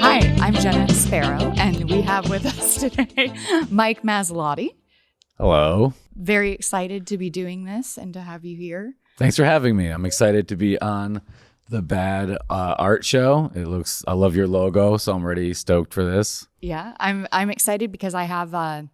Hi, I'm Jenna Sparrow, and we have with us today Mike Masilotti. Hello. Very excited to be doing this and to have you here. Thanks for having me. I'm excited to be on the Bad Art Show. I love your logo, so I'm already stoked for this. Yeah, I'm excited because I have a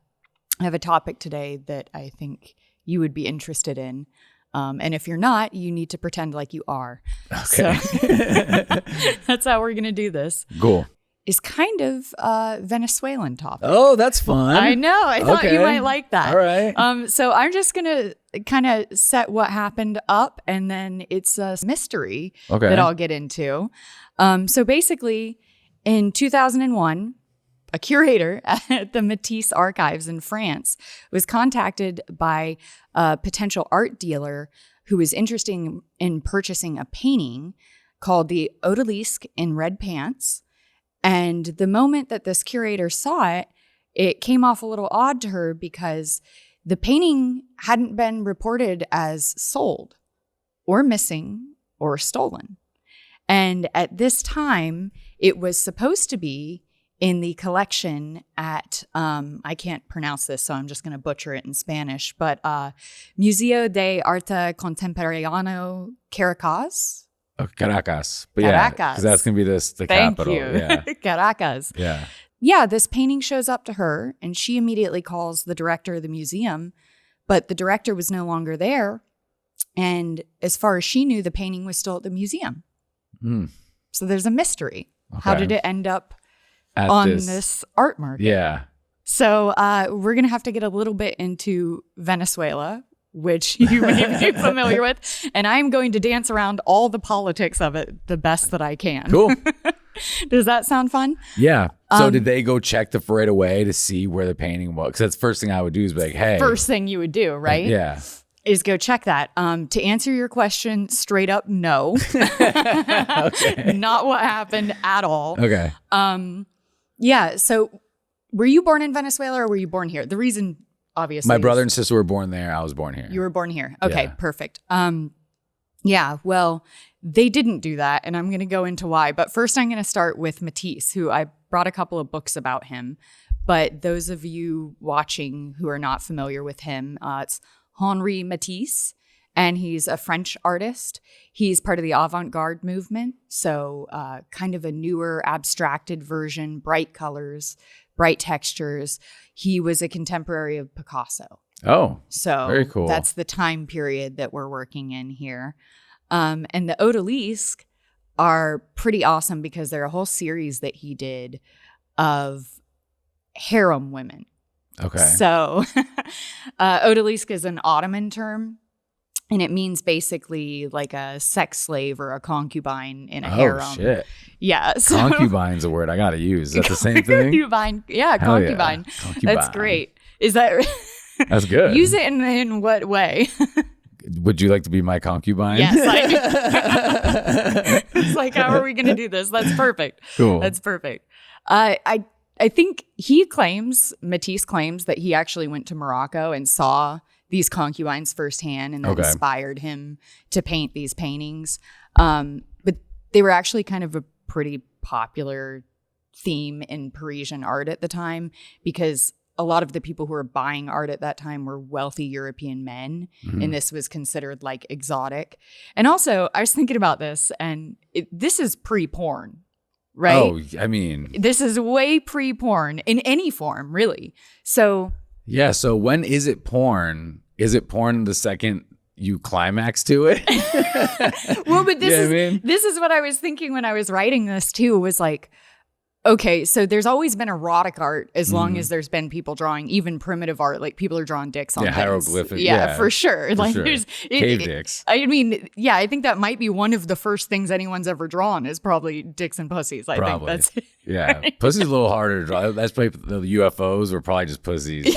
topic today that I think you would be interested in. And if you're not, you need to pretend like you are. Okay. So that's how we're going to do this. Cool. Is kind of a Venezuelan topic. Oh, that's fun. I know. I thought you might like that. All right. So I'm just going to kind of set what happened up, and then it's a mystery that I'll get into. So basically, in 2001, a curator at the Matisse Archives in France was contacted by a potential art dealer who was interested in purchasing a painting called the Odalisque in Red Pants. And the moment that this curator saw it, it came off a little odd to her because the painting hadn't been reported as sold or missing or stolen. And at this time, it was supposed to be in the collection at, I can't pronounce this, so I'm just going to butcher it in Spanish, but Museo de Arte Contemporáneo Caracas. Oh, Caracas. But Caracas. yeah, because that's going to be the Thank capital. you. Yeah. Caracas. Yeah. Yeah, this painting shows up to her, and she immediately calls the director of the museum, but the director was no longer there. And as far as she knew, the painting was still at the museum. Mm. So there's a mystery. Okay. How did it end up At on this art market? Yeah. So we're going to have to get a little bit into Venezuela, which you may be familiar with. And I'm going to dance around all the politics of it the best that I can. Cool. Does that sound fun? Yeah. So did they go check right away to see where the painting was? Because that's the first thing I would do is be like, hey. First thing you would do, right? Yeah. Is go check that. To answer your question straight up, no. Okay. Not what happened at all. Okay. Yeah. So were you born in Venezuela or were you born here? The reason, obviously. My brother and sister were born there. I was born here. You were born here. Okay, Yeah. perfect. Yeah, well, they didn't do that, and I'm going to go into why. But first, I'm going to start with Matisse, who I brought a couple of books about him. But those of you watching who are not familiar with him, it's Henri Matisse, and he's a French artist. He's part of the avant-garde movement, so kind of a newer, abstracted version, bright colors, bright textures. He was a contemporary of Picasso. Oh, So very cool. That's the time period that we're working in here. And the Odalisque are pretty awesome because they're a whole series that he did of harem women. Okay. So Odalisque is an Ottoman term, and it means basically like a sex slave or a concubine in a harem. Oh, shit. Yeah. So Concubine's a word I got to use. Is that the same thing? Concubine. Yeah, Hell yeah. concubine. Concubine. That's great. Is that... That's good. Use it in what way? Would you like to be my concubine? Yes, I do. It's like, how are we going to do this? That's perfect. Cool. That's perfect. I think Matisse claims that he actually went to Morocco and saw these concubines firsthand and that inspired him to paint these paintings. But they were actually kind of a pretty popular theme in Parisian art at the time because a lot of the people who were buying art at that time were wealthy European men, and this was considered like exotic. And also, I was thinking about this, and this is pre-porn, right? Oh, I mean. This is way pre-porn in any form, really. So. Yeah, so when is it porn? Is it porn the second you climax to it? Well, but this this is what I was thinking when I was writing this too, was like, okay, so there's always been erotic art as long as there's been people drawing, even primitive art, like people are drawing dicks on things. Hieroglyphic. Yeah, for sure. There's cave dicks. I mean, yeah, I think that might be one of the first things anyone's ever drawn is probably dicks and pussies. I think that's yeah. Pussy's a little harder to draw. That's probably the UFOs were probably just pussies.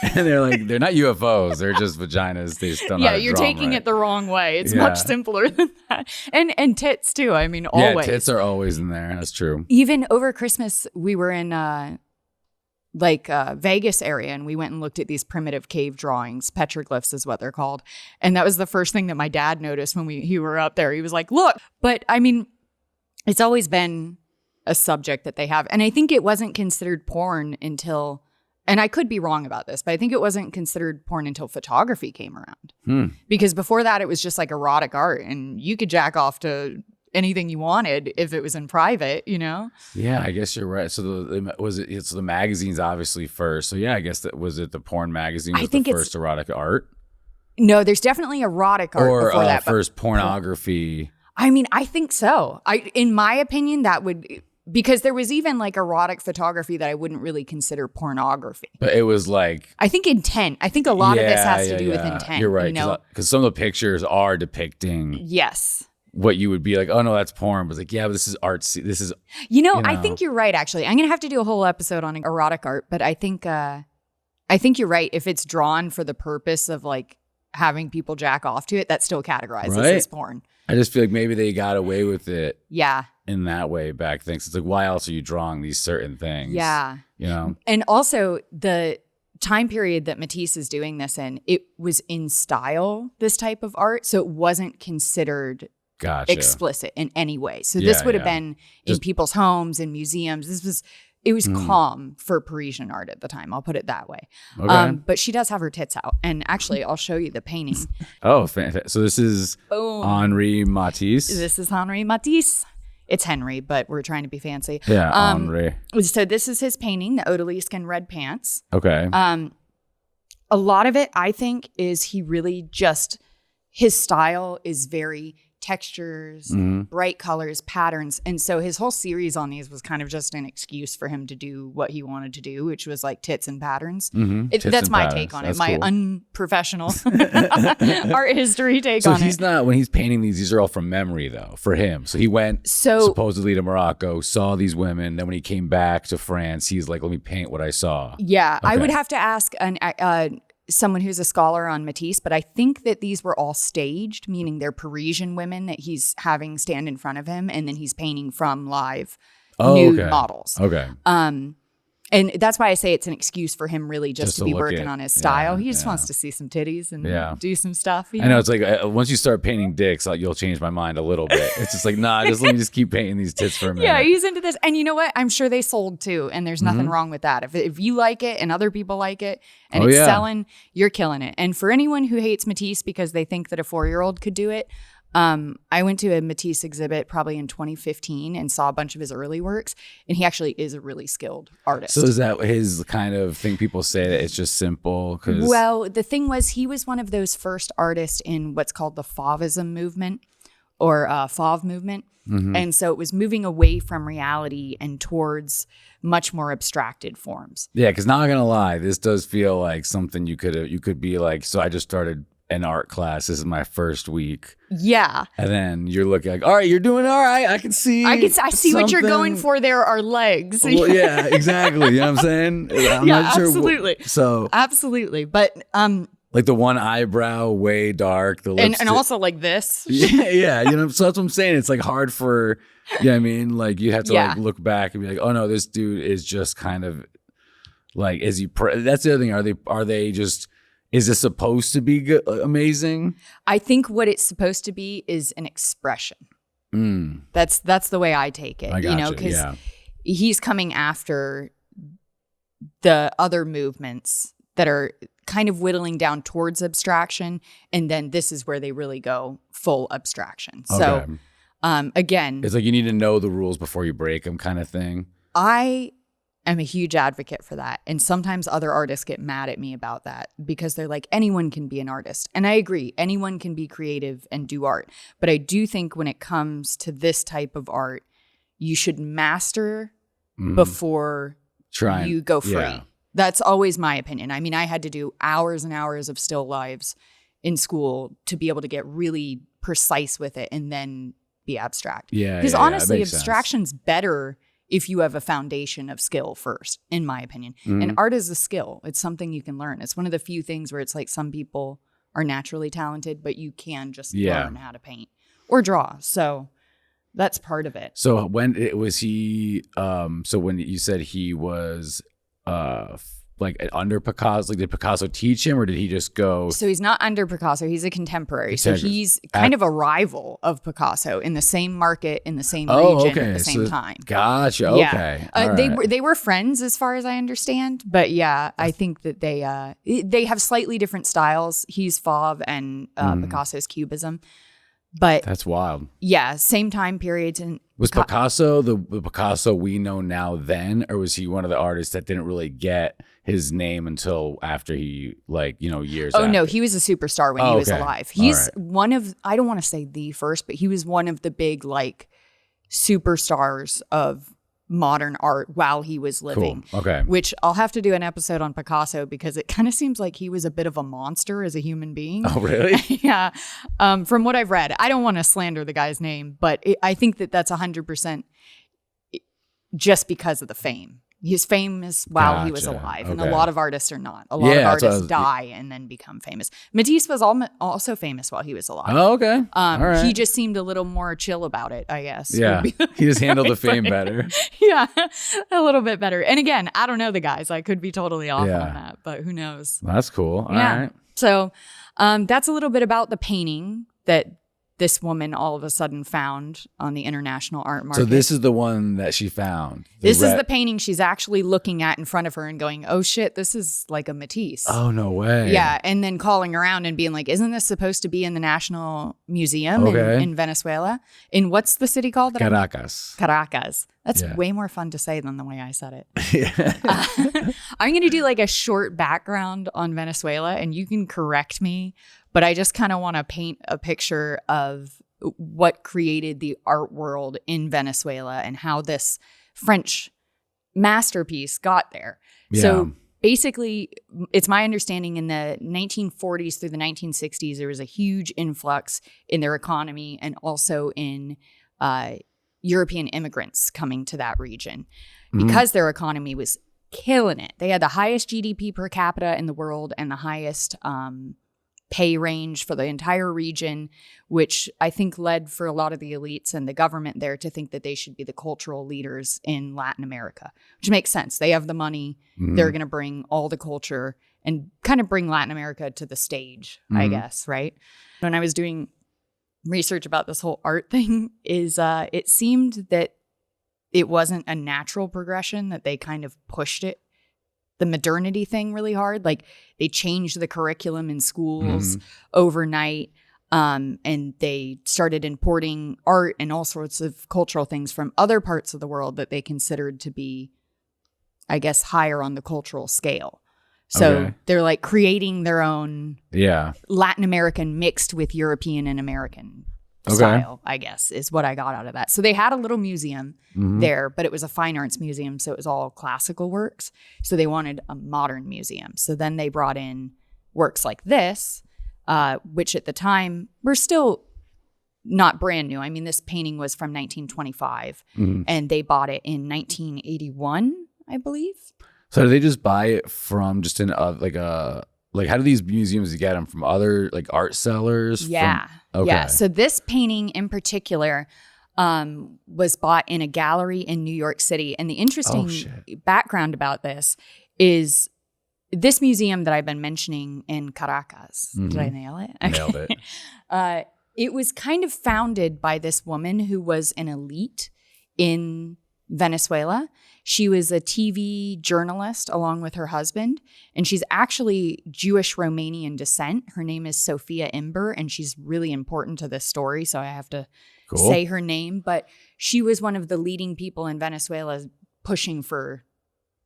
And they're not UFOs. They're just vaginas. They just don't know how to you're draw taking them right. it the wrong way. It's much simpler than that. And tits too. I mean, always. Yeah, tits are always in there. That's true. Even over Christmas, we were in Vegas area, and we went and looked at these primitive cave drawings. Petroglyphs is what they're called. And that was the first thing that my dad noticed when we were up there. He was like, look. But I mean, it's always been a subject that they have. And I think it wasn't considered porn until, and I could be wrong about this, but I think it wasn't considered porn until photography came around. Because before that, it was just like erotic art, and you could jack off to anything you wanted if it was in private, you know? Yeah, I guess you're right. So it's the magazines obviously first. So yeah, I guess was it the porn magazine was the first erotic art? No, there's definitely erotic art before that. Or first pornography. I mean, I think so. In my opinion, that would, because there was even like erotic photography that I wouldn't really consider pornography. But it was like, I think intent. I think a lot of this has to do with intent. You're right. You know? Because some of the pictures are depicting. Yes. What you would be like, oh no, that's porn. But it's like, yeah, but this is artsy. This is, I think you're right. Actually, I'm gonna have to do a whole episode on erotic art. But I think you're right. If it's drawn for the purpose of like having people jack off to it, that still categorizes as porn. I just feel like maybe they got away with it. Yeah. In that way back then. It's like, why else are you drawing these certain things? Yeah. You know. And also the time period that Matisse is doing this in, it was in style, this type of art, so it wasn't considered explicit in any way. So this would have been in people's homes, in museums. It was calm for Parisian art at the time. I'll put it that way. Okay. But she does have her tits out. And actually, I'll show you the painting. Oh, fantastic. So this is Henri Matisse. This is Henri Matisse. It's Henry, but we're trying to be fancy. Yeah, Henri. So this is his painting, the Odalisque in red pants. Okay. A lot of it, I think, is he really just, his style is very textures, bright colors, patterns. And so his whole series on these was kind of just an excuse for him to do what he wanted to do, which was like tits and patterns. That's my take on it. My unprofessional art history take on it. So he's not, when he's painting these are all from memory though, for him. So he went supposedly to Morocco, saw these women. Then when he came back to France, he's like, let me paint what I saw. Yeah. Okay. I would have to ask someone who's a scholar on Matisse, but I think that these were all staged, meaning they're Parisian women that he's having stand in front of him, and then he's painting from live nude models. Okay. And that's why I say it's an excuse for him really just to be working on his style. He just wants to see some titties and do some stuff. I know, it's like once you start painting dicks, you'll change my mind a little bit. It's just like, nah, let me just keep painting these tits for a minute. Yeah, he's into this. And you know what? I'm sure they sold too, and there's nothing wrong with that. If you like it and other people like it and it's selling, you're killing it. And for anyone who hates Matisse because they think that a 4-year-old could do it, I went to a Matisse exhibit probably in 2015 and saw a bunch of his early works, and he actually is a really skilled artist. So is that his kind of thing? People say that it's just simple? Well, the thing was, he was one of those first artists in what's called the Fauvism movement, or Fauve movement. And so it was moving away from reality and towards much more abstracted forms. Yeah, because not gonna lie, this does feel like something you could be like, so I just started an art class. This is my first week. Yeah. And then you're looking like, all right, you're doing all right. I can see. I see what you're going for. There are legs. Well, yeah, exactly. You know what I'm saying? I'm not sure. Absolutely. Absolutely. But like the one eyebrow way dark, the lips and also like this. Yeah. You know, so that's what I'm saying. It's like hard for, I mean, like you have to like look back and be like, oh no, this dude is just kind of like, that's the other thing. Are they just, is this supposed to be amazing? I think what it's supposed to be is an expression. That's the way I take it. Because he's coming after the other movements that are kind of whittling down towards abstraction, and then this is where they really go full abstraction. Okay. So again, it's like you need to know the rules before you break them, kind of thing. I'm a huge advocate for that. And sometimes other artists get mad at me about that because they're like, anyone can be an artist. And I agree, anyone can be creative and do art. But I do think when it comes to this type of art, you should master before you go free. Yeah. That's always my opinion. I mean, I had to do hours and hours of still lives in school to be able to get really precise with it and then be abstract. Yeah. Because honestly, abstraction's better if you have a foundation of skill first, in my opinion. And art is a skill. It's something you can learn. It's one of the few things where it's like some people are naturally talented, but you can just learn how to paint or draw. So that's part of it. So when was he, so when you said he was like under Picasso? Like, did Picasso teach him, or did he just go? So he's not under Picasso. He's a contemporary. So he's kind of a rival of Picasso in the same market, in the same region at the same time. Gotcha. Okay. They were friends, as far as I understand. But yeah, I think that they have slightly different styles. He's Fauve and Picasso's Cubism. But that's wild. Yeah, same time periods. And was Picasso the Picasso we know now then, or was he one of the artists that didn't really get his name until after he, years after? No, he was a superstar when he was alive. He's one of, I don't want to say the first, but he was one of the big superstars of modern art while he was living. Cool. Okay. Which I'll have to do an episode on Picasso because it kind of seems like he was a bit of a monster as a human being. Oh, really? Yeah. From what I've read, I don't want to slander the guy's name, but I think that that's 100% just because of the fame. He's famous while he was alive, and a lot of artists are not. A lot of artists die and then become famous. Matisse was also famous while he was alive. Oh, okay. All right. He just seemed a little more chill about it, I guess. Yeah, he just handled the fame better. Yeah, a little bit better. And again, I don't know the guys. I could be totally off on that, but who knows? That's cool. All right. So that's a little bit about the painting that this woman all of a sudden found on the international art market. So this is the one that she found. This is the painting she's actually looking at in front of her and going, oh shit, this is like a Matisse. Oh, no way. Yeah. And then calling around and being like, isn't this supposed to be in the National Museum in Venezuela? In what's the city called? Caracas. Caracas. That's way more fun to say than the way I said it. I'm going to do a short background on Venezuela, and you can correct me, but I just kind of want to paint a picture of what created the art world in Venezuela and how this French masterpiece got there. Yeah. So basically, it's my understanding in the 1940s through the 1960s, there was a huge influx in their economy and also in European immigrants coming to that region because their economy was killing it. They had the highest GDP per capita in the world and the highest pay range for the entire region, which I think led for a lot of the elites and the government there to think that they should be the cultural leaders in Latin America, which makes sense. They have the money. They're going to bring all the culture and kind of bring Latin America to the stage, I guess, right? When I was doing research about this whole art thing it seemed that it wasn't a natural progression, that they kind of pushed it, the modernity thing, really hard. Like they changed the curriculum in schools overnight, and they started importing art and all sorts of cultural things from other parts of the world that they considered to be, I guess, higher on the cultural scale. So they're creating their own Latin American mixed with European and American style, I guess, is what I got out of that. So they had a little museum there, but it was a fine arts museum. So it was all classical works. So they wanted a modern museum. So then they brought in works like this, which at the time were still not brand new. I mean, this painting was from 1925 and they bought it in 1981, I believe. So do they just buy it from just in how do these museums get them from other art sellers? Yeah. Yeah. So this painting in particular was bought in a gallery in New York City. And the interesting background about this is this museum that I've been mentioning in Caracas. Did I nail it? Okay. Nailed it. It was kind of founded by this woman who was an elite in Venezuela. She was a TV journalist along with her husband, and she's actually Jewish Romanian descent. Her name is Sophia Imber, and she's really important to this story, so I have to say her name. But she was one of the leading people in Venezuela pushing for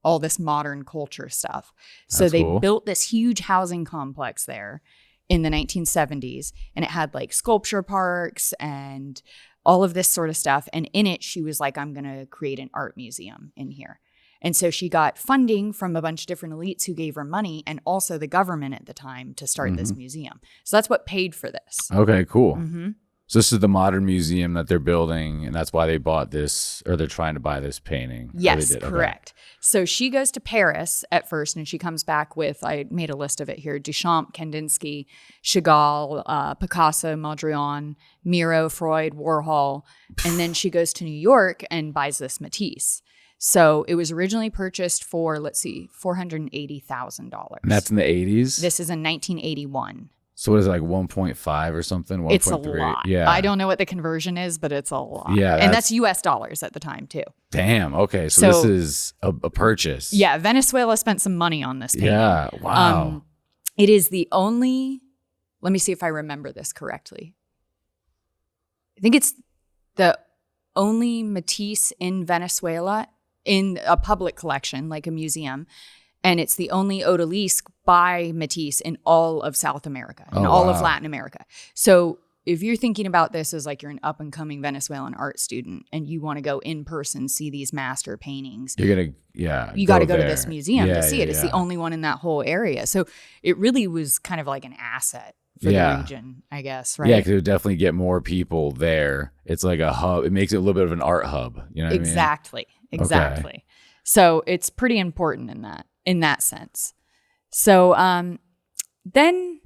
all this modern culture stuff. So they built this huge housing complex there in the 1970s, and it had sculpture parks and all of this sort of stuff. And in it, she was like, I'm going to create an art museum in here. And so she got funding from a bunch of different elites who gave her money and also the government at the time to start this museum. So that's what paid for this. Okay, cool. So this is the modern museum that they're building, and that's why they bought this, or they're trying to buy this painting. Yes, correct. So she goes to Paris at first, and she comes back with, I made a list of it here, Duchamp, Kandinsky, Chagall, Picasso, Mondrian, Miro, Freud, Warhol. And then she goes to New York and buys this Matisse. So it was originally purchased for, let's see, $480,000. And that's in the 80s? This is in 1981. So what is it, like 1.5 or something? 1. It's a lot. Yeah. I don't know what the conversion is, but it's a lot. Yeah. And that's US dollars at the time too. Damn. Okay. So this is a purchase. Yeah. Venezuela spent some money on this painting. Yeah. Wow. It is the only, let me see if I remember this correctly. I think it's the only Matisse in Venezuela in a public collection, like a museum. And it's the only Odalisque by Matisse in all of South America, in all of Latin America. So if you're thinking about this as like you're an up-and-coming Venezuelan art student and you want to go in person, see these master paintings, you're going to, you got to go to this museum to see it. It's the only one in that whole area. So it really was kind of like an asset for the region, I guess, right? Yeah, because it would definitely get more people there. It's like a hub. It makes it a little bit of an art hub. You know what Exactly. I mean? Exactly. Okay. So it's pretty important in that sense. So then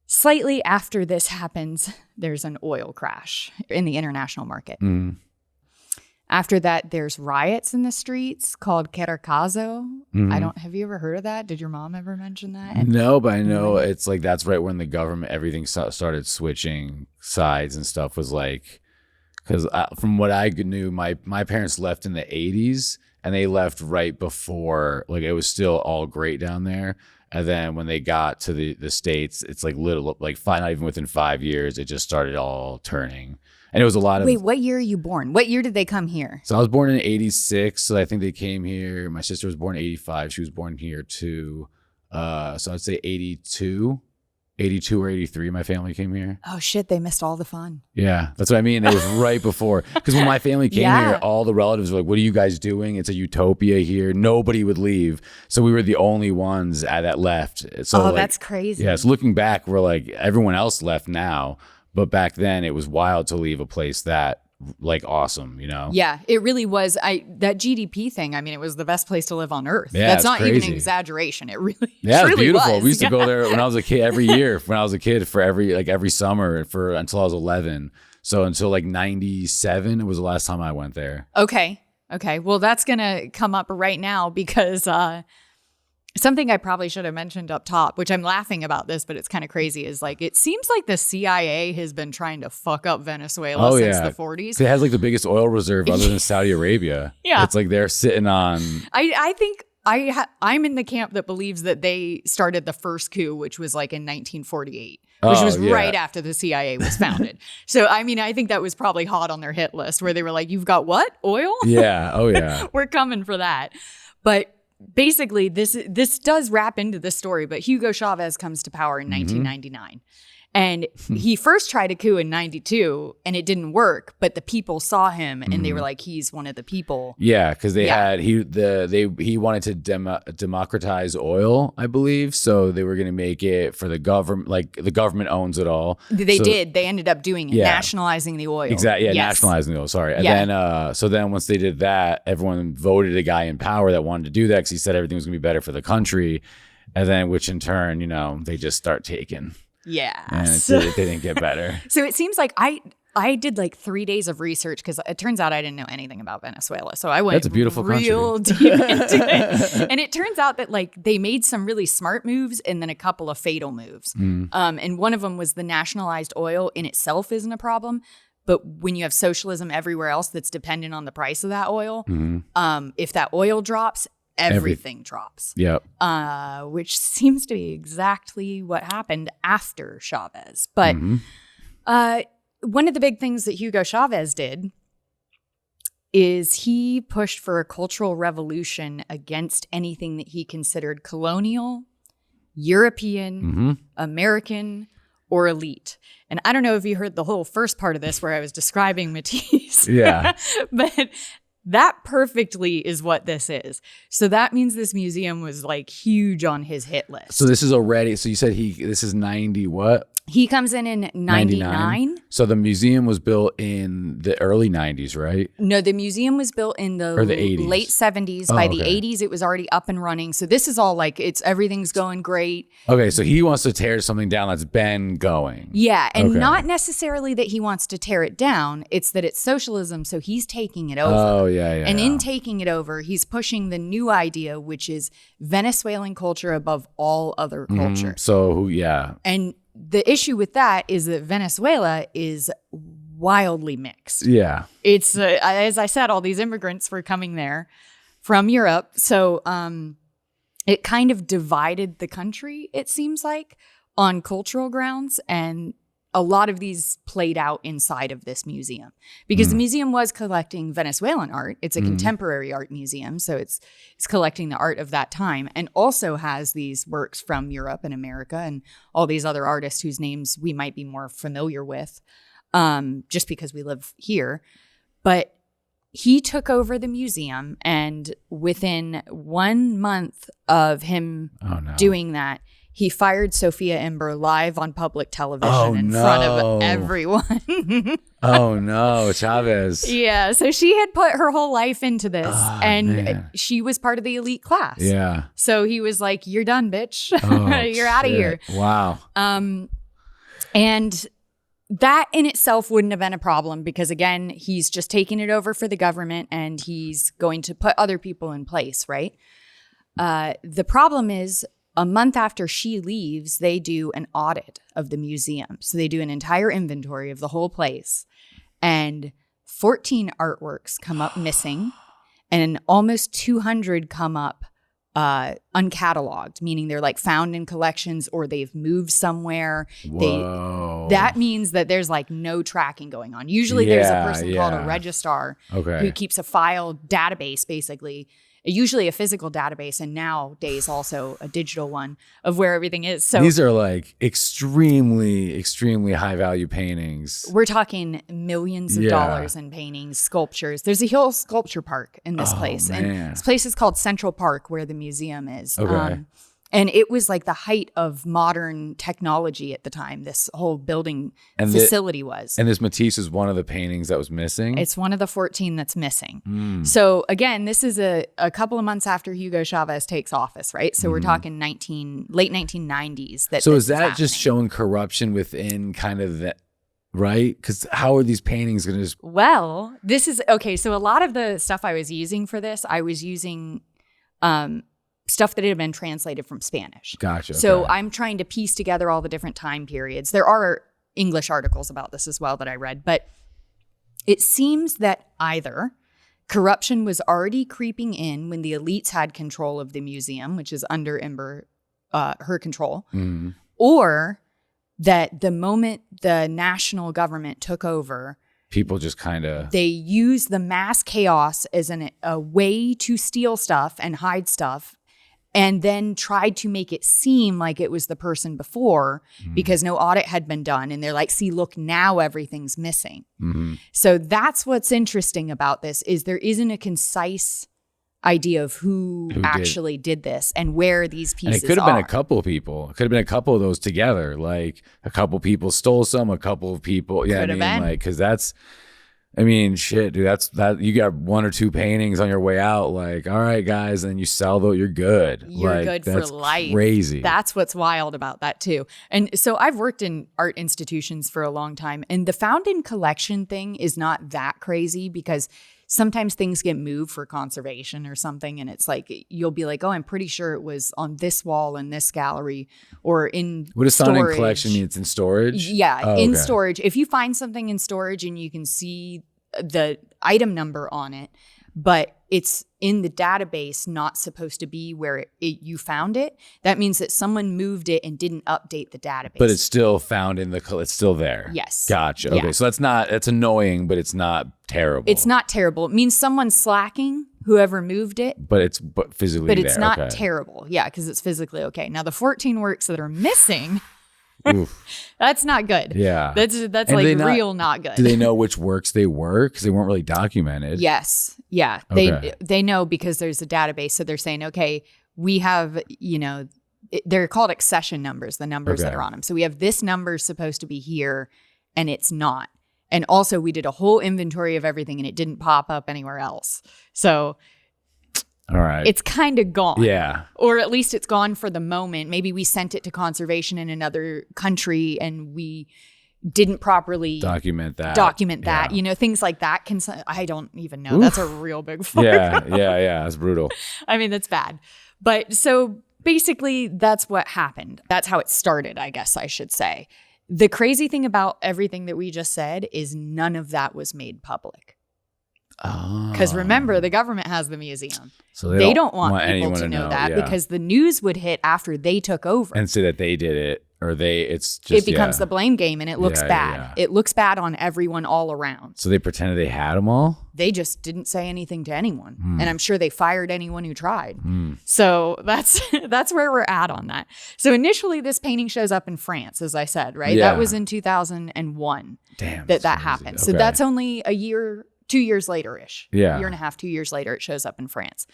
slightly after this happens, there's an oil crash in the international market. Mm. After that, there's riots in the streets called Caracazo. Mm-hmm. Have you ever heard of that? Did your mom ever mention that? No, but I know it's like that's right when the government, everything started switching sides and stuff was like, because from what I knew, my parents left in the 80s and they left right before, like it was still all great down there. And then when they got to the States, it's like not even within 5 years, it just started all turning. And it was a lot of... Wait, what year are you born? What year did they come here? So I was born in 86. So I think they came here. My sister was born in 85. She was born here too. So I'd say 82 or 83. My family came here. Oh shit, they missed all the fun. Yeah, that's what I mean. It was right before. Because when my family came here, all the relatives were like, what are you guys doing? It's a utopia here. Nobody would leave. So we were the only ones that left. So that's crazy. Yeah, so looking back, we're like, everyone else left now. But back then, it was wild to leave a place that like awesome, you know? Yeah, it really was. That GDP thing, I mean, it was the best place to live on earth. Yeah, that's not crazy. Even an exaggeration. It really, yeah, it was beautiful. was. We used to go there when I was a kid every year. When I was a kid, for every summer until I was 11. So until like 97, it was the last time I went there. Okay. Well, that's gonna come up right now because something I probably should have mentioned up top, which I'm laughing about this, but it's kind of crazy, is like it seems like the CIA has been trying to fuck up Venezuela since the 40s. It has like the biggest oil reserve other than Saudi Arabia. Yeah. It's like they're sitting on... I think I'm in the camp that believes that they started the first coup, which was like in 1948, which was right after the CIA was founded. So, I mean, I think that was probably hot on their hit list where they were like, you've got what? Oil? Yeah. Oh, yeah. We're coming for that. But basically, this does wrap into this story, but Hugo Chavez comes to power in 1999. And he first tried a coup in 92 and it didn't work, but the people saw him and they were like, he's one of the people. Yeah, because he wanted to democratize oil, I believe. So they were going to make it for the government, like the government owns it all. They did. They ended up doing it, nationalizing the oil. Exactly. Yeah, nationalizing the oil. Sorry. And then once they did that, everyone voted a guy in power that wanted to do that because he said everything was going to be better for the country. And then, which in turn, they just start taking. Yeah. And they didn't get better. So it seems like I did like 3 days of research because it turns out I didn't know anything about Venezuela. So I went That's a beautiful real country. deep into it. And it turns out that like they made some really smart moves and then a couple of fatal moves. And one of them was the nationalized oil in itself isn't a problem. But when you have socialism everywhere else that's dependent on the price of that oil, if that oil drops, everything drops. Yep. Which seems to be exactly what happened after Chavez. But one of the big things that Hugo Chavez did is he pushed for a cultural revolution against anything that he considered colonial, European, American, or elite. And I don't know if you heard the whole first part of this where I was describing Matisse. Yeah. But that perfectly is what this is. So that means this museum was like huge on his hit list. So this is already, so you said this is 90 what? He comes in 99. So the museum was built in the early 90s, right? No, the museum was built in the 80s. Late 70s. By the 80s, it was already up and running. So this is all like, everything's going great. Okay, so he wants to tear something down that's been going. Yeah, and not necessarily that he wants to tear it down. It's that it's socialism, so he's taking it over. Oh, yeah. And in taking it over, he's pushing the new idea, which is Venezuelan culture above all other culture. So, yeah. And the issue with that is that Venezuela is wildly mixed. Yeah. It's, as I said, all these immigrants were coming there from Europe. So it kind of divided the country, it seems like, on cultural grounds. And a lot of these played out inside of this museum because the museum was collecting Venezuelan art. It's a contemporary art museum. So it's collecting the art of that time and also has these works from Europe and America and all these other artists whose names we might be more familiar with just because we live here. But he took over the museum, and within 1 month of him doing that, he fired Sophia Ember live on public television in front of everyone. Oh, no, Chavez. Yeah, so she had put her whole life into this, and she was part of the elite class. Yeah. So he was like, "You're done, bitch. You're out of here." Wow. And that in itself wouldn't have been a problem because, again, he's just taking it over for the government, and he's going to put other people in place, right? The problem is, a month after she leaves, they do an audit of the museum. So they do an entire inventory of the whole place. And 14 artworks come up missing. And almost 200 come up uncatalogued, meaning they're like found in collections or they've moved somewhere. Whoa. That means that there's like no tracking going on. Usually there's a person called a registrar who keeps a file database, basically. Usually a physical database, and nowadays also a digital one of where everything is. So these are like extremely, extremely high value paintings. We're talking millions of dollars in paintings, sculptures. There's a whole sculpture park in this place. Man. And this place is called Central Park, where the museum is. Okay. And it was like the height of modern technology at the time, this whole building facility was. And this Matisse is one of the paintings that was missing? It's one of the 14 that's missing. So again, this is a couple of months after Hugo Chavez takes office, right? So we're talking late 1990s. So is that just showing corruption within kind of that, right? Because how are these paintings going to just... Well, this is... Okay, so a lot of the stuff I was using for this, I was using... stuff that had been translated from Spanish. Gotcha. So I'm trying to piece together all the different time periods. There are English articles about this as well that I read, but it seems that either corruption was already creeping in when the elites had control of the museum, which is under Ember, her control, or that the moment the national government took over, people just kind of... They use the mass chaos as a way to steal stuff and hide stuff, and then tried to make it seem like it was the person before because no audit had been done. And they're like, see, look, now everything's missing. So that's what's interesting about this is there isn't a concise idea of who actually did this and where these pieces are. And it could have been a couple of people. It could have been a couple of those together. Like a couple of people stole some, a couple of people. Yeah, could have been. Like, because that's... I mean, shit, dude, that you got 1 or 2 paintings on your way out. Like, all right, guys, and you sell though, you're good. You're like, good for life. Crazy. That's what's wild about that too. And so I've worked in art institutions for a long time, and the found in collection thing is not that crazy because sometimes things get moved for conservation or something, and it's like you'll be like, oh, I'm pretty sure it was on this wall in this gallery or in What does storage. Found in collection mean? It's in storage? Yeah, in storage. If you find something in storage and you can see the item number on it, but it's in the database not supposed to be where you found it, that means that someone moved it and didn't update the database. But it's still found in it's still there. Yes. Gotcha. Okay, so that's annoying, but it's not terrible. It's not terrible. It means someone's slacking, whoever moved it. But it's physically there. But it's not terrible. Yeah, because it's physically okay. Now, the 14 works that are missing... That's not good. Yeah. That's like real not good. Do they know which works they were? Because they weren't really documented. Yes. Yeah. They know because there's a database. So they're saying, okay, we have, they're called accession numbers, the numbers that are on them. So we have this number supposed to be here and it's not. And also we did a whole inventory of everything and it didn't pop up anywhere else. So all right, it's kind of gone. Yeah. Or at least it's gone for the moment. Maybe we sent it to conservation in another country and we didn't properly document that. Yeah. You know, things like that I don't even know. Oof. That's a real big fuck. Yeah. That's brutal. I mean, that's bad. But so basically that's what happened. That's how it started, I guess I should say. The crazy thing about everything that we just said is none of that was made public. Because remember, the government has the museum. So they don't want people to know that because the news would hit after they took over. And say that they did it or it becomes the blame game and it looks bad. Yeah. It looks bad on everyone all around. So they pretended they had them all? They just didn't say anything to anyone. And I'm sure they fired anyone who tried. So that's where we're at on that. So initially this painting shows up in France, as I said, right? Yeah. That was in 2001 that happened. Okay. So that's only a year, 2 years later-ish. Yeah. A year and a half, 2 years later, it shows up in France.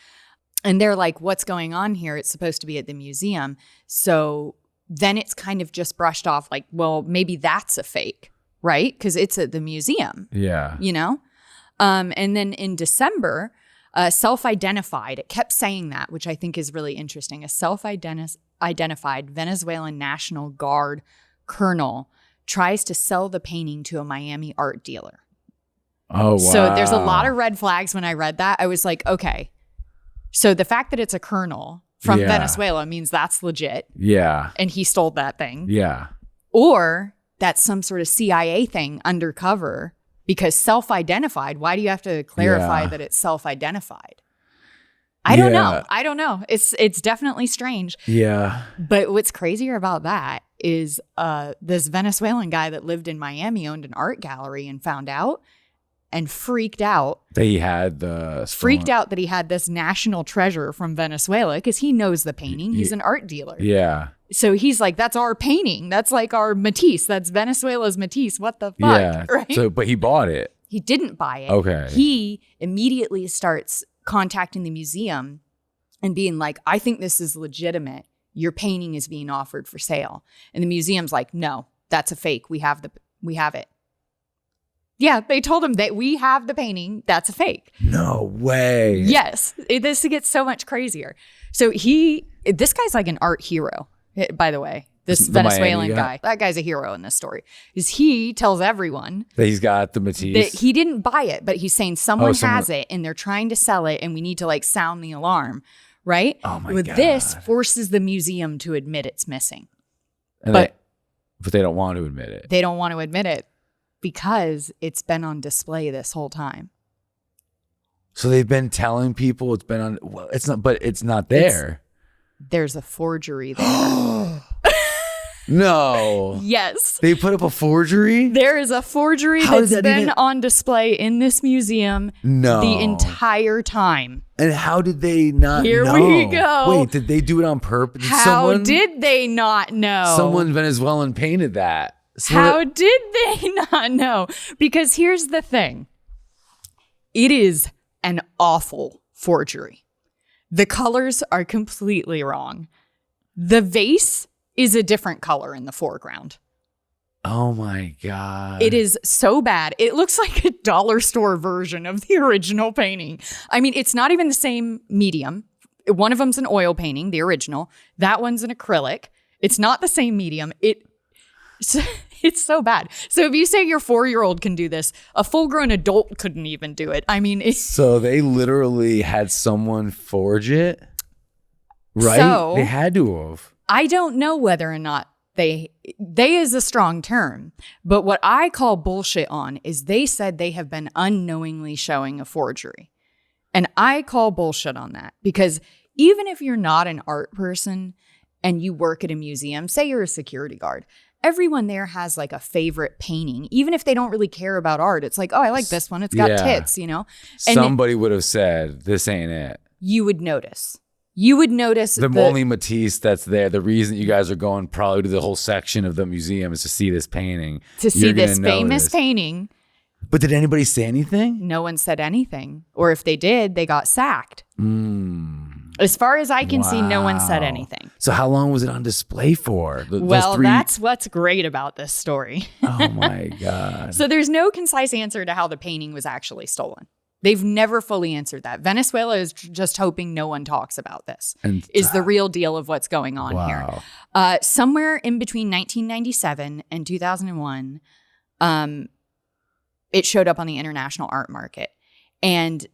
And they're like, what's going on here? It's supposed to be at the museum. So then it's kind of just brushed off like, well, maybe that's a fake, right? Because it's at the museum. Yeah. You know? And then in December, self-identified, it kept saying that, which I think is really interesting. A self-identified Venezuelan National Guard colonel tries to sell the painting to a Miami art dealer. Oh, wow. So there's a lot of red flags when I read that. I was like, okay. So the fact that it's a colonel from Venezuela means that's legit. Yeah. And he stole that thing. Yeah. Or that's some sort of CIA thing undercover because self-identified. Why do you have to clarify that it's self-identified? I don't know. It's definitely strange. Yeah. But what's crazier about that is this Venezuelan guy that lived in Miami owned an art gallery and found out and freaked out that he had that he had this national treasure from Venezuela because he knows the painting. He's an art dealer. Yeah. So he's like, that's our painting. That's like our Matisse. That's Venezuela's Matisse. What the fuck? Yeah. Right? So, but he bought it. He didn't buy it. Okay. He immediately starts contacting the museum and being like, I think this is legitimate. Your painting is being offered for sale. And the museum's like, no, that's a fake. We have it. Yeah, they told him that we have the painting. That's a fake. No way. Yes. This gets so much crazier. So this guy's like an art hero, by the way. This Venezuelan guy. That guy's a hero in this story. Because he tells everyone that he's got the Matisse. That he didn't buy it, but he's saying someone has it and they're trying to sell it and we need to like sound the alarm, right? Oh my God. This forces the museum to admit it's missing. But they don't want to admit it. They don't want to admit it. Because it's been on display this whole time. So they've been telling people it's been on. Well, it's not, but it's not there. There's a forgery there. No. Yes. They put up a forgery? There is a forgery that's been on display in this museum the entire time. And how did they not know? Here we go. Wait, did they do it on purpose? Did they not know? Someone Venezuelan painted that. How did they not know? Because here's the thing. It is an awful forgery. The colors are completely wrong. The vase is a different color in the foreground. Oh my God. It is so bad. It looks like a dollar store version of the original painting. I mean, it's not even the same medium. One of them's an oil painting, the original. That one's an acrylic. It's not the same medium. It's so bad. So if you say your 4-year-old can do this, a full-grown adult couldn't even do it. I mean, so they literally had someone forge it, right? So, they had to have. I don't know whether or not they is a strong term, but what I call bullshit on is they said they have been unknowingly showing a forgery. And I call bullshit on that because even if you're not an art person and you work at a museum, say you're a security guard, everyone there has like a favorite painting, even if they don't really care about art. It's like, oh, I like this one. It's got tits, you know? And somebody would have said, this ain't it. You would notice. You would notice the only Matisse that's there. The reason you guys are going probably to the whole section of the museum is to see this painting. To see this famous painting. But did anybody say anything? No one said anything. Or if they did, they got sacked. As far as I can see, no one said anything. So how long was it on display for? That's what's great about this story. Oh my God. So there's no concise answer to how the painting was actually stolen. They've never fully answered that. Venezuela is just hoping no one talks about this, is the real deal of what's going on here. Somewhere in between 1997 and 2001, it showed up on the international art market. And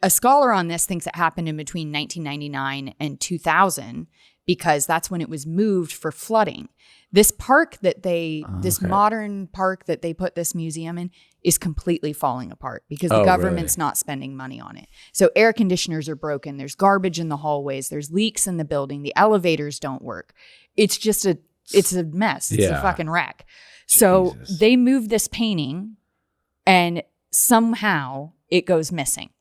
a scholar on this thinks it happened in between 1999 and 2000 because that's when it was moved for flooding. This park that this modern park that they put this museum in is completely falling apart because the government's not spending money on it. So air conditioners are broken. There's garbage in the hallways. There's leaks in the building. The elevators don't work. It's just it's a mess. It's a fucking wreck. So they moved this painting and somehow it goes missing.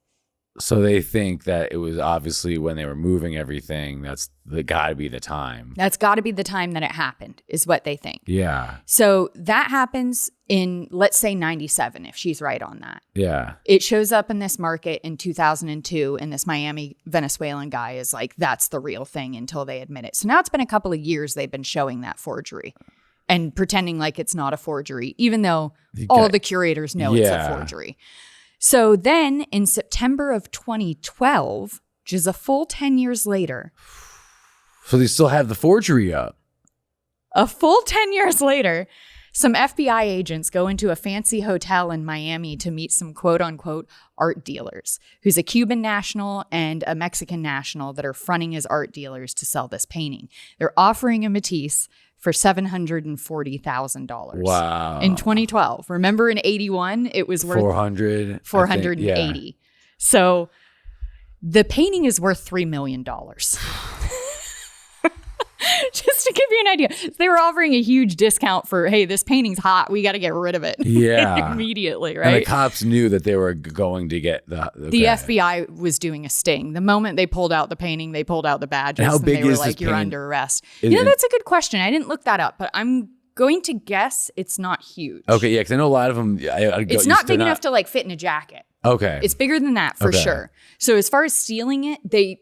So they think that it was obviously when they were moving everything, that's got to be the time. That's got to be the time that it happened, is what they think. Yeah. So that happens in, let's say, 97, if she's right on that. Yeah. It shows up in this market in 2002, and this Miami Venezuelan guy is like, that's the real thing until they admit it. So now it's been a couple of years they've been showing that forgery and pretending like it's not a forgery, even though all the curators know it's a forgery. So then in September of 2012, which is a full 10 years later. So they still have the forgery up. A full 10 years later, some FBI agents go into a fancy hotel in Miami to meet some quote unquote art dealers, who's a Cuban national and a Mexican national that are fronting as art dealers to sell this painting. They're offering a Matisse for $740,000. Wow. In 2012. Remember in 81, it was worth 480. So the painting is worth $3 million. Just to give you an idea. They were offering a huge discount for, hey, this painting's hot. We got to get rid of it. Yeah. Immediately, right? And the cops knew that they were going to get the FBI was doing a sting. The moment they pulled out the painting, they pulled out the badges. And how big they were is like, this you're painting? under arrest. That's a good question. I didn't look that up, but I'm going to guess it's not huge. Okay, yeah, because I know a lot of them. It's not big enough to like fit in a jacket. Okay. It's bigger than that for sure. So as far as stealing it,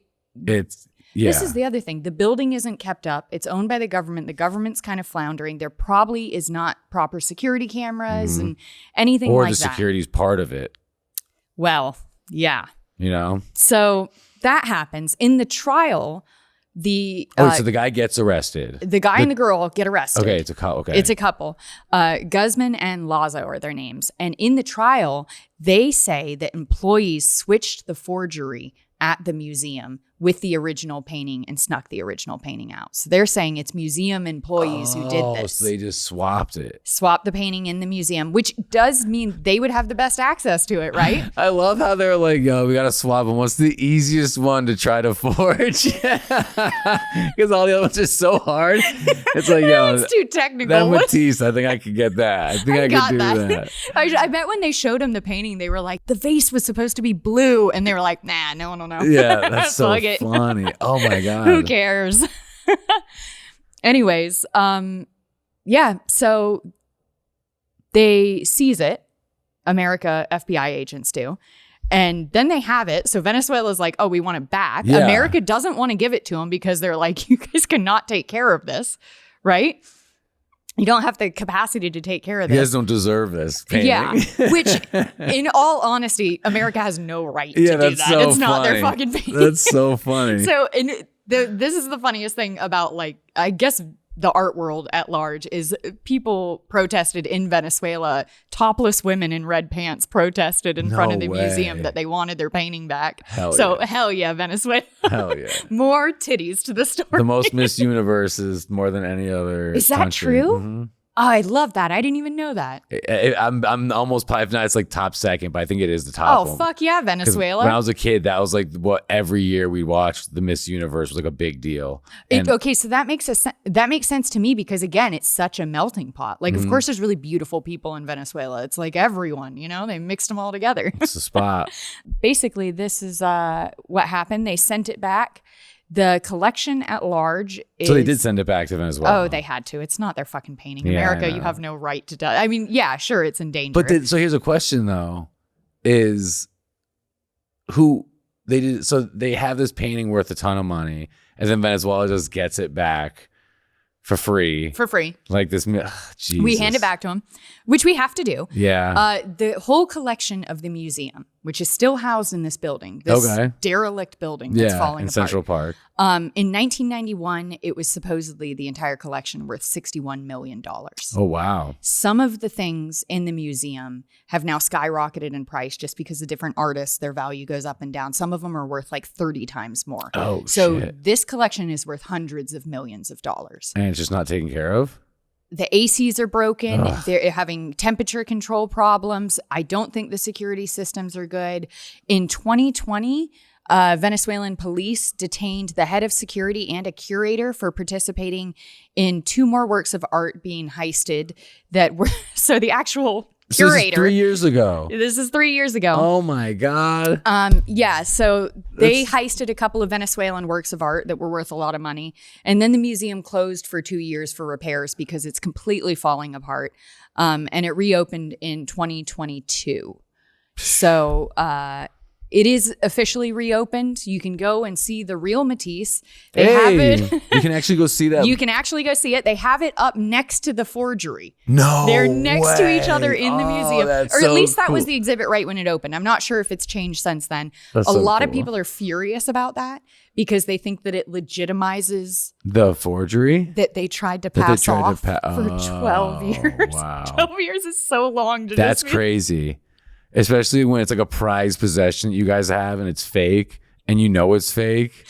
this is the other thing. The building isn't kept up. It's owned by the government. The government's kind of floundering. There probably is not proper security cameras and anything like that. Or the security's part of it. Well, yeah. You know? So that happens. In the trial, so the guy gets arrested. The guy and the girl get arrested. Okay, it's a couple. Okay. It's a couple. Guzman and Lazo are their names. And in the trial, they say that employees switched the forgery at the museum with the original painting and snuck the original painting out. So they're saying it's museum employees who did this. So they just swapped it. Swapped the painting in the museum, which does mean they would have the best access to it, right? I love how they're like, yo, we got to swap them. What's the easiest one to try to forge? Because all the other ones are so hard. It's like, yo, it's too technical. That Matisse, I think I could get that. I think I could do that. I bet when they showed him the painting, they were like, the vase was supposed to be blue. And they were like, nah, no one will know. Yeah, that's so funny. Oh my God. Who cares? Anyways, so they seize it. America FBI agents do. And then they have it. So Venezuela's like, oh, we want it back. Yeah. America doesn't want to give it to them because they're like, you guys cannot take care of this, right? You don't have the capacity to take care of this. You guys don't deserve this painting. Yeah, which, in all honesty, America has no right to do that. So it's not their fucking painting. That's so funny. So, this is the funniest thing about, like, I guess the art world at large is people protested in Venezuela. Topless women in red pants protested in front of the museum that they wanted their painting back. Hell yeah, Venezuela. Hell yeah. More titties to the story. The most Miss Universes more than any other Is that country. true? Mm-hmm. Oh, I love that. I didn't even know that. I'm almost, if not, it's like top second, but I think it is the top one. Oh, fuck yeah, Venezuela. When I was a kid, that was like what every year we watched the Miss Universe was like a big deal. Okay, so that makes sense to me because, again, it's such a melting pot. Like, of course, there's really beautiful people in Venezuela. It's like everyone, they mixed them all together. It's the spot. Basically, this is what happened. They sent it back. The collection at large is... So they did send it back to Venezuela. Oh, they had to. It's not their fucking painting. Yeah, America, you have no right to... I mean, yeah, sure, it's in danger. But so here's a question, though, is who... they have this painting worth a ton of money, and then Venezuela just gets it back for free. Like this, Jesus. We hand it back to him, which we have to do. Yeah. The whole collection of the museum, which is still housed in this building, this derelict building that's falling apart. Central Park. In 1991, it was supposedly the entire collection worth $61 million. Oh, wow. Some of the things in the museum have now skyrocketed in price just because of different artists, their value goes up and down. Some of them are worth like 30 times more. Oh, so shit. This collection is worth hundreds of millions of dollars. And it's just not taken care of? The ACs are broken. Ugh. They're having temperature control problems. I don't think the security systems are good. In 2020, Venezuelan police detained the head of security and a curator for participating in 2 more works of art being heisted that were so the actual curator. This is 3 years ago. This is 3 years ago. Oh my God. So they heisted a couple of Venezuelan works of art that were worth a lot of money. And then the museum closed for 2 years for repairs because it's completely falling apart. And it reopened in 2022. So it is officially reopened. You can go and see the real Matisse. They have it. You can actually go see that. You can actually go see it. They have it up next to the forgery. No, they're next to each other in the museum, or at least that cool. was the exhibit right when it opened. I'm not sure if it's changed since then. That's a lot of people are furious about that because they think that it legitimizes the forgery that they tried to pass off for 12 years. Wow. 12 years is so long. That's crazy. Especially when it's like a prized possession that you guys have and it's fake and you know it's fake.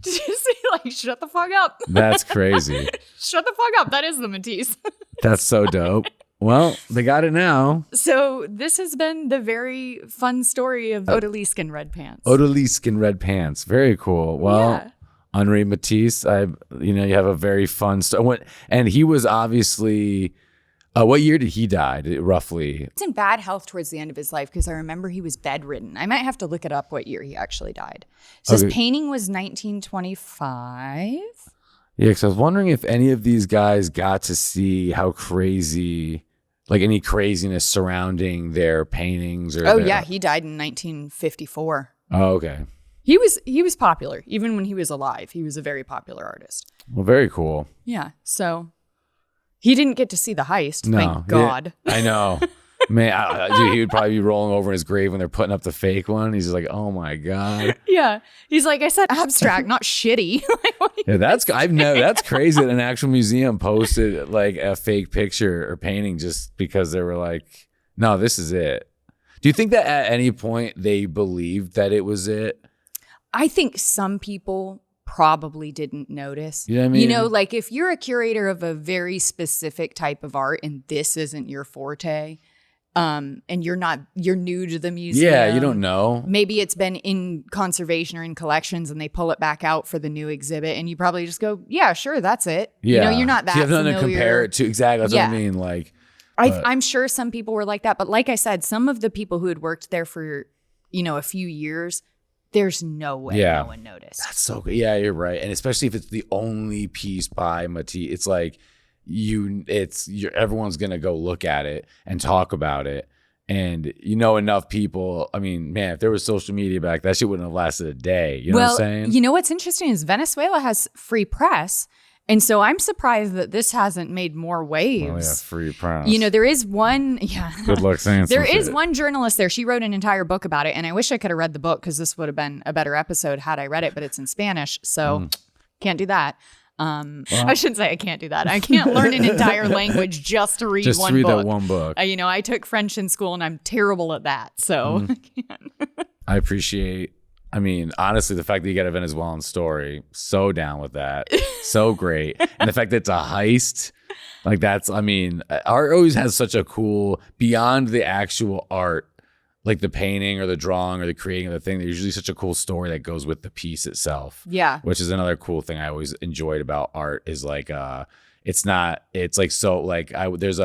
Just like, shut the fuck up. That's crazy. Shut the fuck up. That is the Matisse. That's so dope. Well, they got it now. So this has been the very fun story of Odalisque in red pants. Odalisque in red pants. Very cool. Well, Henri Matisse, you have a very fun story. And he was obviously... what year did he die, roughly? It's in bad health towards the end of his life because I remember he was bedridden. I might have to look it up what year he actually died. So his painting was 1925. Yeah, because I was wondering if any of these guys got to see how crazy, like any craziness surrounding their paintings. Or he died in 1954. Oh, okay. He was popular. Even when he was alive, he was a very popular artist. Well, very cool. Yeah, so... He didn't get to see the heist, thank God. I know. Man, dude, he would probably be rolling over in his grave when they're putting up the fake one. He's just like, oh my God. Yeah. He's like, I said abstract, not shitty. Yeah, that's crazy that an actual museum posted like a fake picture or painting just because they were like, no, this is it. Do you think that at any point they believed that it was it? I think some people probably didn't notice. You know what I mean? Like if you're a curator of a very specific type of art and this isn't your forte, and you're new to the museum. Yeah, you don't know. Maybe it's been in conservation or in collections and they pull it back out for the new exhibit and you probably just go, yeah, sure, that's it. Yeah. You're not that you have nothing familiar. to compare it to. Exactly. That's what I mean. Like, I'm sure some people were like that. But like I said, some of the people who had worked there for, a few years, there's no way no one noticed. That's so good. Yeah, you're right. And especially if it's the only piece by Matisse, it's like everyone's going to go look at it and talk about it. And enough people, I mean, man, if there was social media back, that shit wouldn't have lasted a day. You know what I'm saying? What's interesting is Venezuela has free press. And so I'm surprised that this hasn't made more waves. Well, yeah, free press. There is one. Yeah. Good luck saying There is one journalist there. She wrote an entire book about it. And I wish I could have read the book because this would have been a better episode had I read it, but it's in Spanish. So can't do that. I shouldn't say I can't do that. I can't learn an entire language just to read one book. That one book. I took French in school and I'm terrible at that. So I can't. I appreciate. I mean, honestly, the fact that you got a Venezuelan story, so down with that. So great. And the fact that it's a heist, like art always has such a cool, beyond the actual art, like the painting or the drawing or the creating of the thing, there's usually such a cool story that goes with the piece itself. Yeah. Which is another cool thing I always enjoyed about art is like, there's a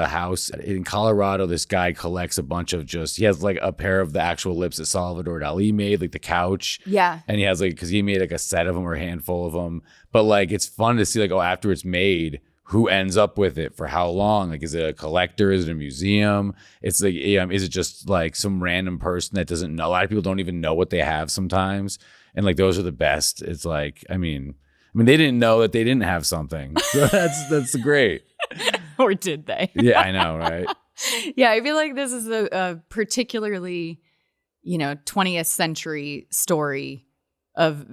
house in Colorado. This guy collects a bunch of he has like a pair of the actual lips that Salvador Dali made, like the couch. Yeah. And he has because he made like a set of them or a handful of them. But like, it's fun to see after it's made, who ends up with it for how long. Like, is it a collector? Is it a museum? It's like, is it just like some random person that doesn't know? A lot of people don't even know what they have sometimes. And like, those are the best. It's like, I mean, they didn't know that they didn't have something. So that's great. Or did they? Yeah, I know, right? Yeah, I feel like this is a particularly, 20th century story of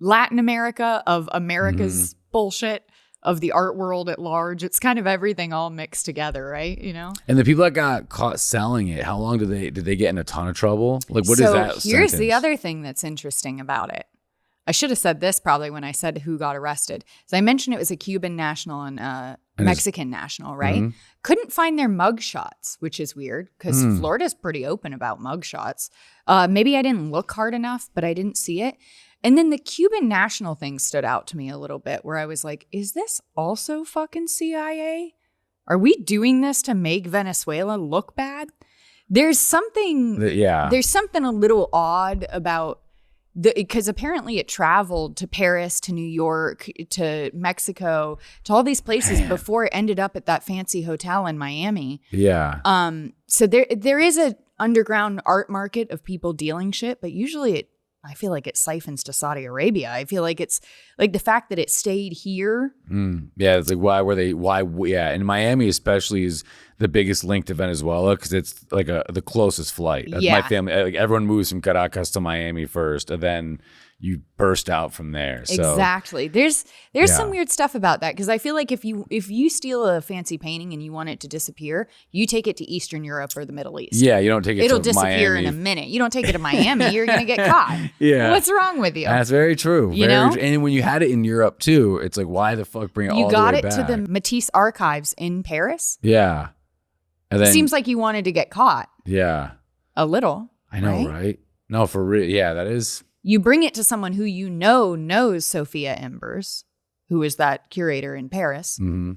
Latin America, of America's bullshit, of the art world at large. It's kind of everything all mixed together, right? And the people that got caught selling it, how long did they get in a ton of trouble? Like, what is that? So here's the other thing that's interesting about it. I should have said this probably when I said who got arrested. So I mentioned it was a Cuban national and Mexican national, right? Mm-hmm. Couldn't find their mug shots, which is weird because Florida's pretty open about mug shots. Maybe I didn't look hard enough, but I didn't see it. And then the Cuban national thing stood out to me a little bit where I was like, is this also fucking CIA? Are we doing this to make Venezuela look bad? There's something a little odd about because apparently it traveled to Paris, to New York, to Mexico, to all these places before it ended up at that fancy hotel in Miami. Yeah. So there is an underground art market of people dealing shit, but usually I feel like it siphons to Saudi Arabia. I feel like it's like the fact that it stayed here. Yeah, it's like and Miami especially is the biggest link to Venezuela because it's like the closest flight. My family, like everyone moves from Caracas to Miami first, and then you burst out from there. So. Exactly. There's some weird stuff about that because I feel like if you steal a fancy painting and you want it to disappear, you take it to Eastern Europe or the Middle East. Yeah, you don't take it to Miami. It'll disappear in a minute. You don't take it to Miami, you're going to get caught. Yeah. What's wrong with you? That's very true. And when you had it in Europe too, it's like, why the fuck bring it all the way back? You got it to the Matisse archives in Paris? Yeah. And then, seems like you wanted to get caught. Yeah. A little. I know, right? No, for real. Yeah, that is. You bring it to someone who knows Sophia Embers, who is that curator in Paris. Mm-hmm.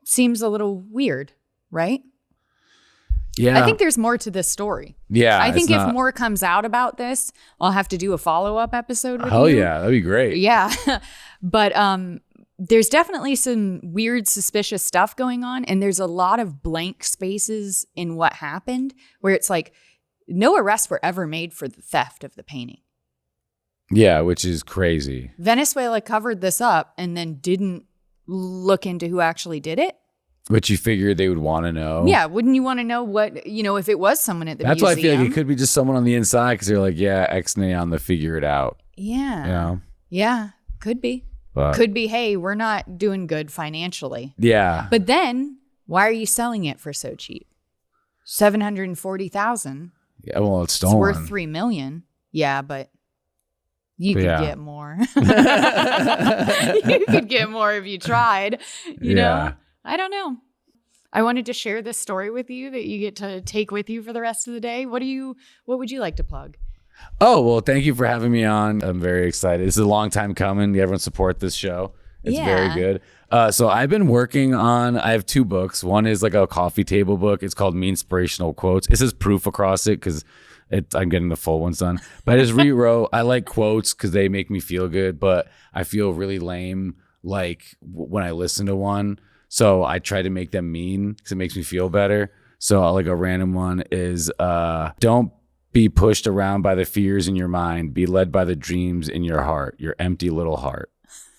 Seems a little weird, right? Yeah. I think there's more to this story. Yeah. I think if more comes out about this, I'll have to do a follow-up episode with you. Hell yeah, that'd be great. Yeah. But there's definitely some weird, suspicious stuff going on. And there's a lot of blank spaces in what happened where it's like no arrests were ever made for the theft of the painting. Yeah, which is crazy. Venezuela covered this up and then didn't look into who actually did it. Which you figured they would want to know. Yeah, wouldn't you want to know what, if it was someone at the museum? That's why I feel like it could be just someone on the inside because they're like, yeah, ex-nay on the figure it out. Yeah. Yeah, could be. But, could be, hey, we're not doing good financially. Yeah. But then, why are you selling it for so cheap? $740,000. Yeah, well, it's stolen. It's worth $3 million. Yeah, but you could get more. You could get more if you tried. You know? I don't know. I wanted to share this story with you that you get to take with you for the rest of the day. What would you like to plug? Oh, well, thank you for having me on. I'm very excited. This is a long time coming. Everyone support this show. It's very good. So I've been working on, I have 2 books. One is like a coffee table book. It's called Me Inspirational Quotes. It says proof across it because I'm getting the full ones done. But I just rewrote, I like quotes because they make me feel good, but I feel really lame like when I listen to one. So I try to make them mean because it makes me feel better. So like a random one is, don't be pushed around by the fears in your mind. Be led by the dreams in your heart, your empty little heart.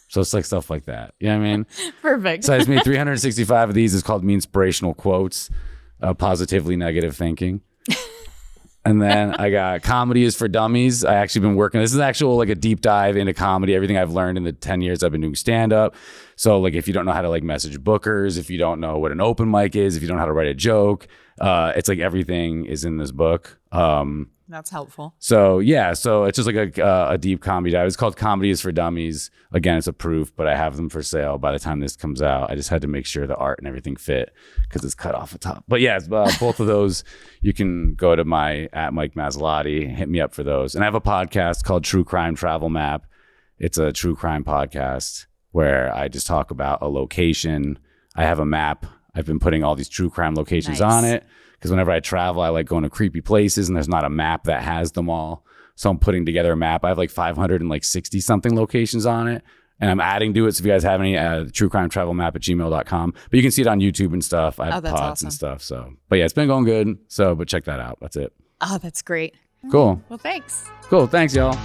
So it's like stuff like that. You know what I mean? Perfect. So I just made 365 of these. It's called Me Inspirational Quotes, Positively Negative Thinking. And then I got Comedy is for Dummies. I actually been working. This is actual like a deep dive into comedy, everything I've learned in the 10 years I've been doing stand-up. So like if you don't know how to like message bookers, if you don't know what an open mic is, if you don't know how to write a joke, it's like everything is in this book. That's helpful. So yeah, so it's just like a deep comedy dive. It's called Comedy is for Dummies. Again, it's a proof, but I have them for sale by the time this comes out. I just had to make sure the art and everything fit because it's cut off the top. But yeah, both of those, you can go to my @Mike Masilotti, hit me up for those. And I have a podcast called True Crime Travel Map. It's a true crime podcast where I just talk about a location. I have a map. I've been putting all these true crime locations on it. Because whenever I travel, I like going to creepy places and there's not a map that has them all. So I'm putting together a map. I have like 560 something locations on it. And I'm adding to it. So if you guys have any, truecrimetravelmap@gmail.com. But you can see it on YouTube and stuff. I have pods awesome. And stuff. So, but yeah, it's been going good. So, but check that out. That's it. Oh, that's great. Cool. Well, thanks. Cool. Thanks, y'all.